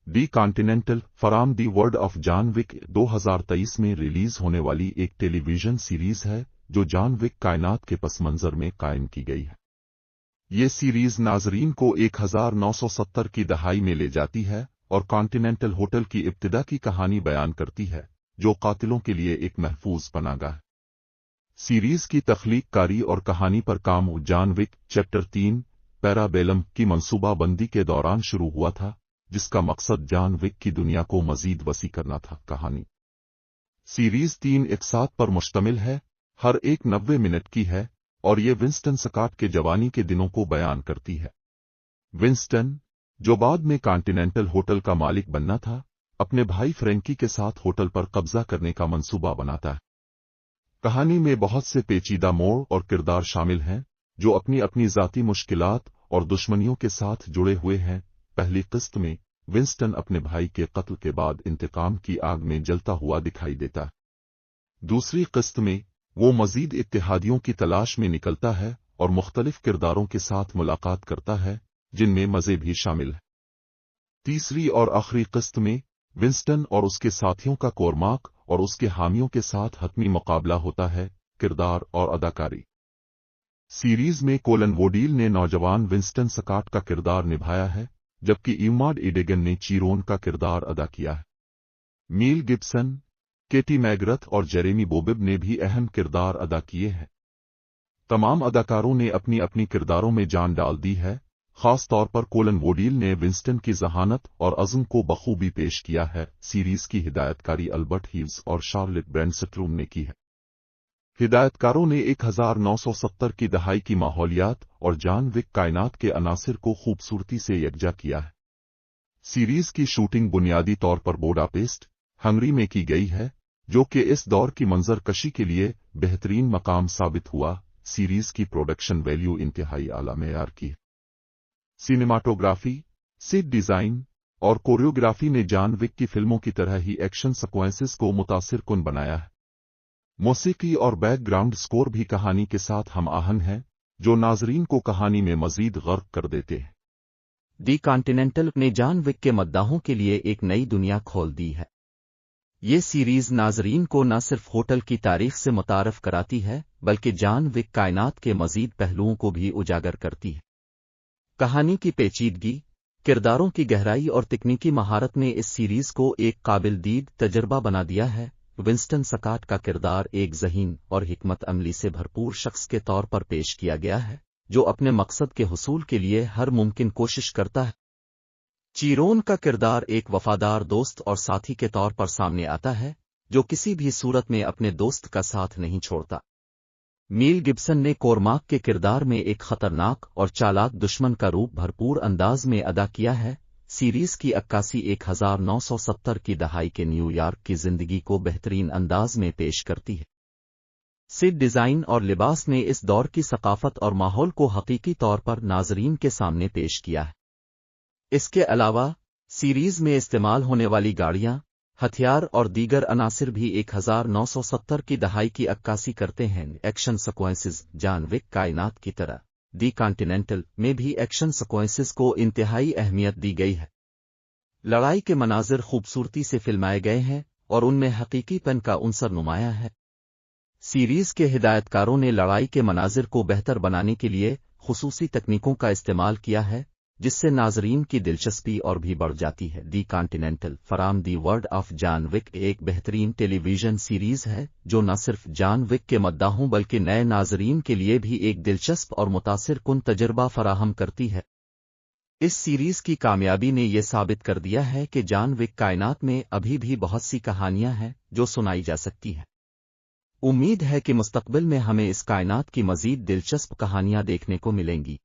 The continental from the world of John Wick 2023 में release होने वाली एक टेलीविजन सीरीज है जो जॉन विक कायनात के पस मंजर में कायम की गई है। ये सीरीज नाजरीन को 1970 की दहाई में ले जाती है और कॉन्टिनेंटल होटल की इब्तिदा की कहानी बयान करती है जो कातिलों के लिए एक महफूज पनाहगाह है। सीरीज की तख्लीक कारी और कहानी पर काम जॉन विक चैप्टर 3 पैराबेलम की मंसूबाबंदी के दौरान शुरू हुआ था, जिसका मकसद जॉन विक की दुनिया को मजीद वसी करना था। कहानी सीरीज 3 इकसात पर मुश्तमिल है, हर एक 90 मिनट की है और ये विंस्टन स्कॉट के जवानी के दिनों को बयान करती है। विंस्टन, जो बाद में कॉन्टिनेंटल होटल का मालिक बनना था, अपने भाई फ्रैंकी के साथ होटल पर कब्जा करने का मंसूबा बनाता है। कहानी में बहुत से पेचीदा मोड़ और किरदार शामिल हैं जो अपनी अपनी ज़ाती मुश्किलात और दुश्मनियों के साथ जुड़े हुए हैं। पहली किस्त में विंस्टन अपने भाई के कत्ल के बाद इंतकाम की आग में जलता हुआ दिखाई देता है। दूसरी किस्त में वो मजीद इत्तेहादियों की तलाश में निकलता है और मुख्तलिफ किरदारों के साथ मुलाकात करता है जिनमें मज़े भी शामिल है। तीसरी और आखिरी किस्त में विंस्टन और उसके साथियों का कोरमाक और उसके हामियों के साथ हतमी मुकाबला होता है। किरदार और अदाकारी सीरीज में कोलन वोडील ने नौजवान विंस्टन स्कॉट का किरदार निभाया है, जबकि इमाड इडेगन ने चीरोन का किरदार अदा किया है। मील गिब्सन, केटी मैगरथ और जेरेमी बोबिब ने भी अहम किरदार अदा किए हैं। तमाम अदाकारों ने अपनी अपनी किरदारों में जान डाल दी है। खास तौर पर कोलन वोडील ने विंस्टन की जहानत और अज़्म को बखूबी पेश किया है। सीरीज की हिदायतकारी अल्बर्ट हीव्स और शार्लेट ब्रैंडस्ट्रूम ने की है। हिदायतकारों ने 1970 की दहाई की माहौलियात और जॉन विक कायनात के अनासिर को खूबसूरती से यकजा किया है। सीरीज की शूटिंग बुनियादी तौर पर बुडापेस्ट, हंगरी में की गई है, जो कि इस दौर की मंजर कशी के लिए बेहतरीन मकाम साबित हुआ। सीरीज की प्रोडक्शन वैल्यू इंतहाई आला मेयार की है। सिनेमाटोग्राफी, सेट डिजाइन और कोरियोग्राफी ने जॉन विक की फिल्मों की तरह ही एक्शन सीक्वेंसेस को मुतासिर कुन बनाया है। मौसीकी और बैकग्राउंड स्कोर भी कहानी के साथ हम आहंग हैं, जो नाजरीन को कहानी में मजीद गर्क कर देते हैं। दी कॉन्टिनेंटल ने जॉन विक के मद्दाहों के लिए एक नई दुनिया खोल दी है। ये सीरीज नाजरीन को न सिर्फ होटल की तारीख से मुतारफ कराती है, बल्कि जॉन विक कायनात के मजीद पहलुओं को भी उजागर करती है। कहानी की पेचीदगी, किरदारों की गहराई और तकनीकी महारत ने इस सीरीज को एक काबिल दीद तजर्बा बना दिया है। विंस्टन स्कॉट का किरदार एक ज़हीन और हिकमत अमली से भरपूर शख्स के तौर पर पेश किया गया है, जो अपने मकसद के हुसूल के लिए हर मुमकिन कोशिश करता है। चीरोन का किरदार एक वफादार दोस्त और साथी के तौर पर सामने आता है, जो किसी भी सूरत में अपने दोस्त का साथ नहीं छोड़ता। मील गिब्सन ने कोरमाक के किरदार में एक खतरनाक और चालाक दुश्मन का रूप भरपूर अंदाज में अदा किया है। सीरीज की अक्कासी 1970 की दहाई के न्यूयॉर्क की जिंदगी को बेहतरीन अंदाज में पेश करती है। सेट डिजाइन और लिबास ने इस दौर की सकाफत और माहौल को हकीकी तौर पर नाजरीन के सामने पेश किया है। इसके अलावा सीरीज में इस्तेमाल होने वाली गाड़ियां, हथियार और दीगर अनासिर भी 1970 की दहाई की अक्कासी करते हैं। एक्शन सीक्वेंसेस जॉन विक कायनात की तरह दी कॉन्टिनेंटल में भी एक्शन सीक्वेंसेस को इंतहाई अहमियत दी गई है। लड़ाई के मनाजिर खूबसूरती से फिल्माए गए हैं और उनमें हकीकीपन का उनसर नुमाया है। सीरीज के हिदायतकारों ने लड़ाई के मनाजिर को बेहतर बनाने के लिए खुसूसी तकनीकों का इस्तेमाल किया है, जिससे नाजरीन की दिलचस्पी और भी बढ़ जाती है। The continental from the world of John Wick एक बेहतरीन टेलीविजन सीरीज है जो न सिर्फ जॉन विक के मद्दाहों बल्कि नए नाजरीन के लिए भी एक दिलचस्प और मुतासिर कुन तजर्बा फराहम करती है। इस सीरीज की कामयाबी ने यह साबित कर दिया है कि जॉन विक कायनात में अभी भी बहुत सी कहानियां हैं जो सुनाई जा सकती हैं। उम्मीद है कि मुस्तकबिल में हमें इस कायनात की मजीद दिलचस्प कहानियां देखने को मिलेंगी।